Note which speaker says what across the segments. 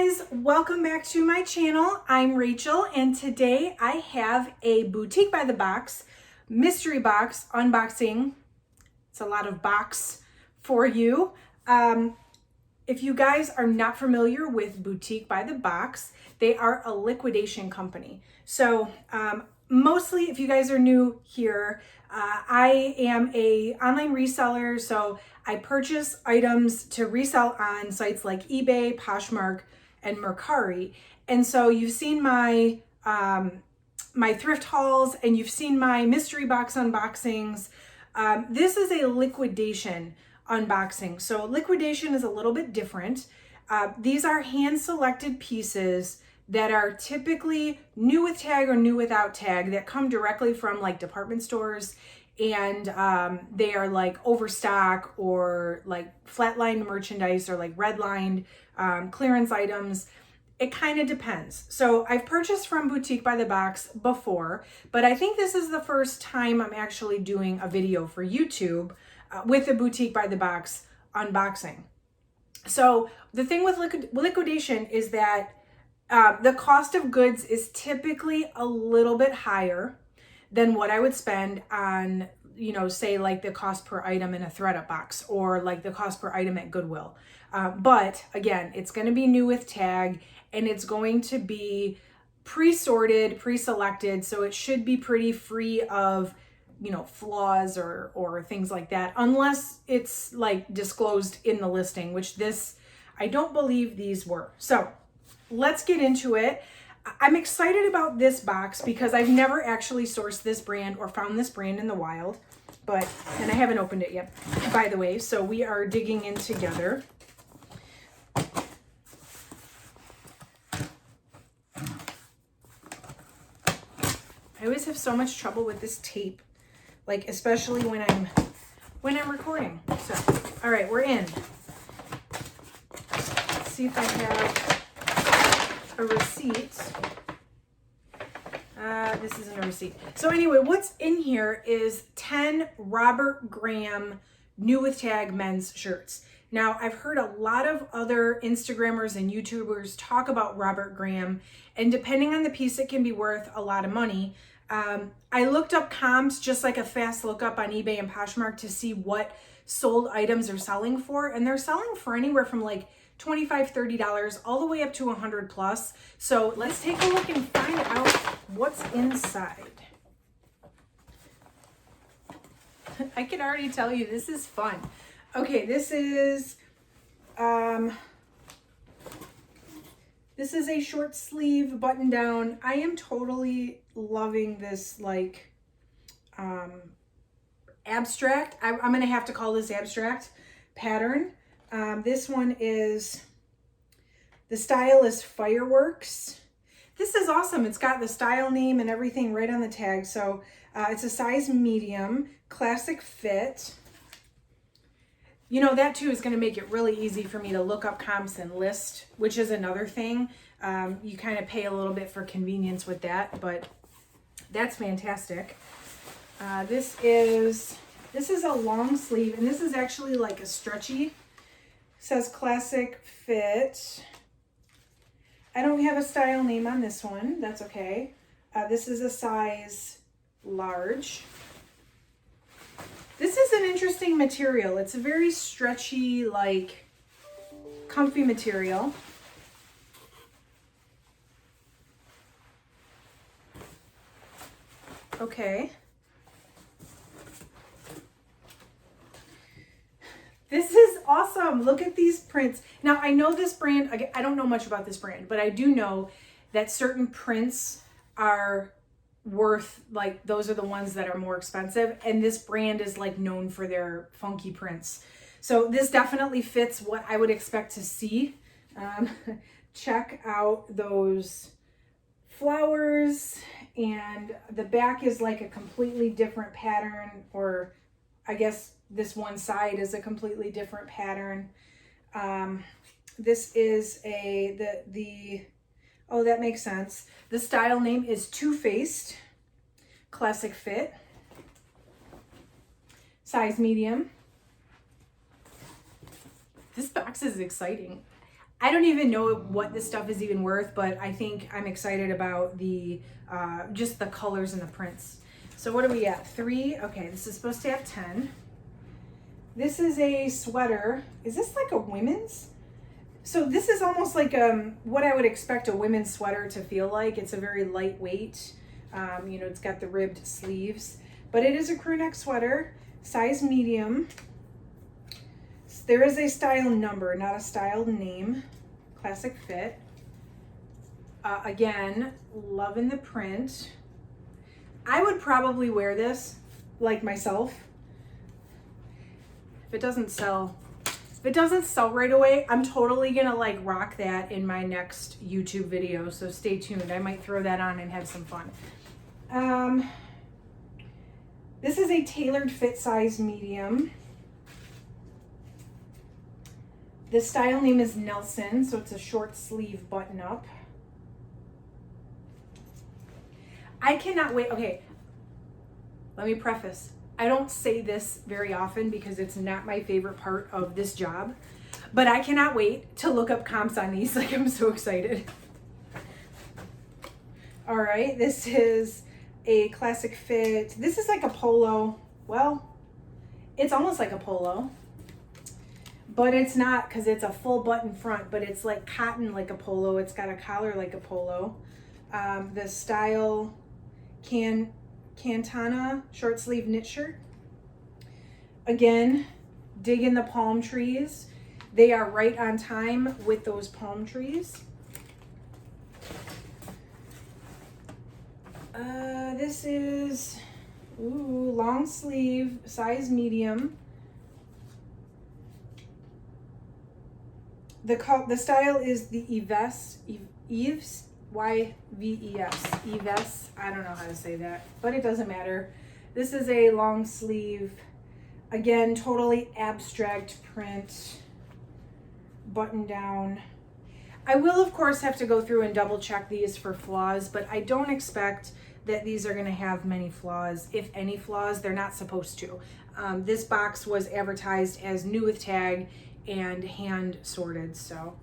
Speaker 1: guys, welcome back to my channel. I'm Rachel and today I have a Boutique by the Box mystery box unboxing. It's a lot of box for you. If you guys are not familiar with Boutique by the Box, they are a liquidation company. So mostly if you guys are new here, I am a online reseller, so I purchase items to resell on sites like eBay, Poshmark, and Mercari. And so you've seen my my thrift hauls and you've seen my mystery box unboxings. This is a liquidation unboxing. So liquidation is a little bit different. These are hand-selected pieces that are typically new with tag or new without tag that come directly from like department stores, and they are like overstock or like flatlined merchandise or like redlined clearance items. It kind of depends. So I've purchased from Boutique by the Box before, but I think this is the first time I'm actually doing a video for YouTube with a Boutique by the Box unboxing. So the thing with liquidation is that the cost of goods is typically a little bit higher than what I would spend on, you know, say like the cost per item in a ThredUp box or like the cost per item at Goodwill. But again, it's going to be new with tag and it's going to be pre-sorted, pre-selected. So it should be pretty free of, you know, flaws or things like that, unless it's like disclosed in the listing, which this, I don't believe these were. So let's get into it. I'm excited about this box because I've never actually sourced this brand or found this brand in the wild, and I haven't opened it yet, by the way, so we are digging in together. I always have so much trouble with this tape, like especially when I'm recording. So, all right, we're in. Let's see if I have a receipt. This isn't a receipt. So anyway, what's in here is 10 Robert Graham new with tag men's shirts. Now, I've heard a lot of other Instagrammers and YouTubers talk about Robert Graham, and depending on the piece, it can be worth a lot of money. I looked up comps, just like a fast lookup on eBay and Poshmark, to see what sold items are selling for, and they're selling for anywhere from like $25, $30 all the way up to 100 plus. So let's take a look and find out what's inside. I can already tell you this is fun. Okay, this is a short sleeve button down. I am totally loving this like abstract. I'm gonna have to call this abstract pattern. This one is, the style is Fireworks. This is awesome. It's got the style name and everything right on the tag. So it's a size medium, classic fit. You know, that too is going to make it really easy for me to look up comps and list, which is another thing. You kind of pay a little bit for convenience with that, but that's fantastic. This is a long sleeve, and this is actually like a stretchy. Says classic fit. I don't have a style name on this one. That's okay. This is a size large. This is an interesting material. It's a very stretchy, like comfy material. Okay. This is awesome. Look at these prints. Now, I know this brand, I don't know much about this brand, but I do know that certain prints are worth, like, those are the ones that are more expensive. And this brand is like known for their funky prints. So this definitely fits what I would expect to see. Check out those flowers, and the back is like a completely different pattern, or I guess this one side is a completely different pattern. This is oh, that makes sense. The style name is Two-Faced, classic fit, size medium. This box is exciting. I don't even know what this stuff is even worth, but I think I'm excited about the just the colors and the prints. So what are we at? 3. Okay, this is supposed to have 10. This is a sweater. Is this like a women's? So this is almost like what I would expect a women's sweater to feel like. It's a very lightweight, you know, it's got the ribbed sleeves, but it is a crew neck sweater, size medium. There is a style number, not a style name. Classic fit. Again, loving the print. I would probably wear this like myself. If it doesn't sell right away, I'm totally gonna like rock that in my next YouTube video, so stay tuned. I might throw that on and have some fun. This is a tailored fit, size medium. The style name is Nelson, so it's a short sleeve button up. I cannot wait. Okay, let me preface. I don't say this very often because it's not my favorite part of this job, but I cannot wait to look up comps on these. Like, I'm so excited. All right, this is a classic fit. This is like a polo. Well, it's almost like a polo, but it's not because it's a full button front, but it's like cotton like a polo. It's got a collar like a polo. The style Cantana short sleeve knit shirt. Again, dig in the palm trees. They are right on time with those palm trees. This is long sleeve, size medium. The style is the Yves, Y-V-E-S, Yves. I don't know how to say that, but it doesn't matter. This is a long sleeve, again, totally abstract print, button down. I will, of course, have to go through and double check these for flaws, but I don't expect that these are going to have many flaws. If any flaws, they're not supposed to. This box was advertised as new with tag and hand sorted. So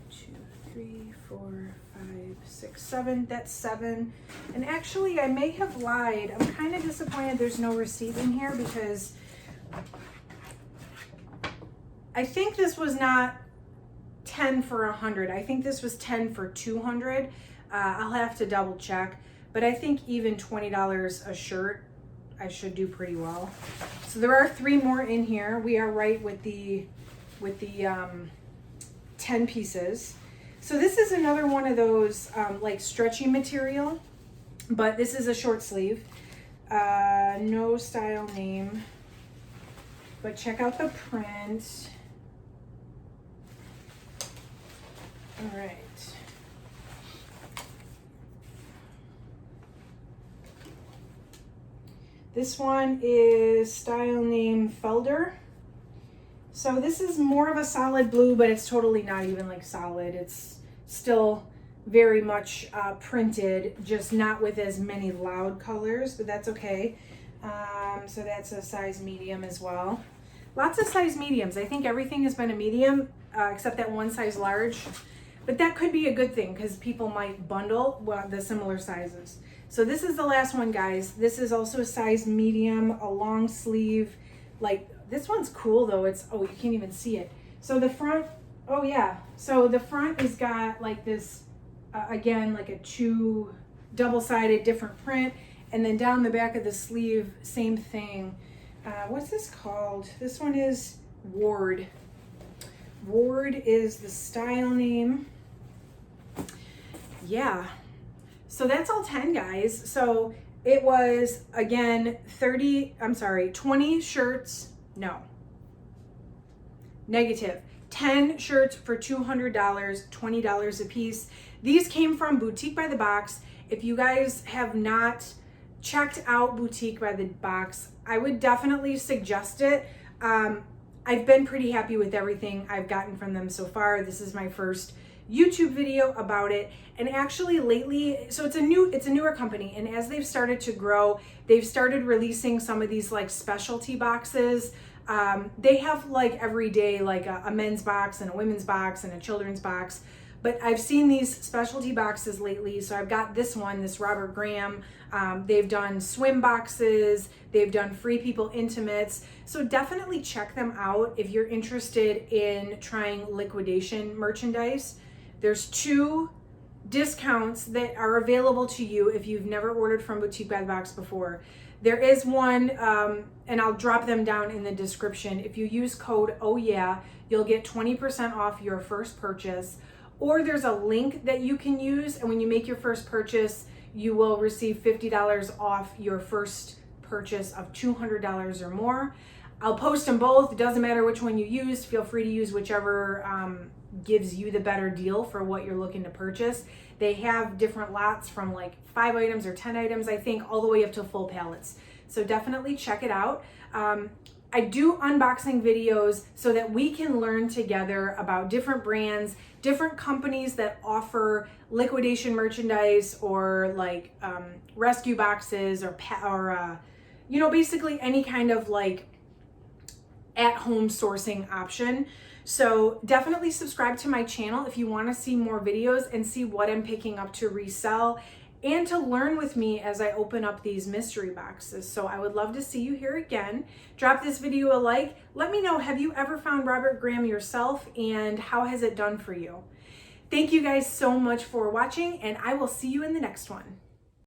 Speaker 1: 2, 3, 4, 5, 6, 7. That's 7. And actually, I may have lied. I'm kind of disappointed there's no receipt in here because I think this was not 10 for 100. I think this was 10 for 200. I'll have to double check, but I think even $20 a shirt, I should do pretty well. So there are 3 more in here. We are right with the 10 pieces. So this is another one of those like stretchy material, but this is a short sleeve. No style name, but check out the print. All right. This one is style name Felder. So this is more of a solid blue, but it's totally not even like solid. It's still very much printed, just not with as many loud colors, but that's okay. So that's a size medium as well. Lots of size mediums. I think everything has been a medium except that one size large. But that could be a good thing because people might bundle the similar sizes. So this is the last one, guys. This is also a size medium, a long sleeve. Like, this one's cool though. It's, oh, you can't even see it. So the front, oh yeah. So the front is got like this, again, like a double-sided different print. And then down the back of the sleeve, same thing. What's this called? This one is Ward. Ward is the style name. Yeah, so that's all 10, guys. So it was, again, 20 shirts, no, negative, 10 shirts for $200, $20 a piece. These came from Boutique by the Box. If you guys have not checked out Boutique by the Box, I would definitely suggest it. I've been pretty happy with everything I've gotten from them so far. This is my first YouTube video about it, and actually lately, so it's a newer company, and as they've started to grow, they've started releasing some of these like specialty boxes They have like every day, like a men's box and a women's box and a children's box. But I've seen these specialty boxes lately. So I've got this one, this Robert Graham. They've done swim boxes. They've done Free People Intimates. So definitely check them out if you're interested in trying liquidation merchandise. There's 2 discounts that are available to you if you've never ordered from Boutique by the Box before. There is one, and I'll drop them down in the description. If you use code OHYEAH, you'll get 20% off your first purchase. Or there's a link that you can use, and when you make your first purchase, you will receive $50 off your first purchase of $200 or more. I'll post them both. It doesn't matter which one you use. Feel free to use whichever gives you the better deal for what you're looking to purchase. They have different lots from like 5 items or 10 items, I think, all the way up to full pallets. So definitely check it out. I do unboxing videos so that we can learn together about different brands, different companies that offer liquidation merchandise or like rescue boxes or you know, basically any kind of like at-home sourcing option. So definitely subscribe to my channel if you want to see more videos and see what I'm picking up to resell and to learn with me as I open up these mystery boxes. So I would love to see you here again. Drop this video a like. Let me know, have you ever found Robert Graham yourself, and how has it done for you? Thank you guys so much for watching, and I will see you in the next one.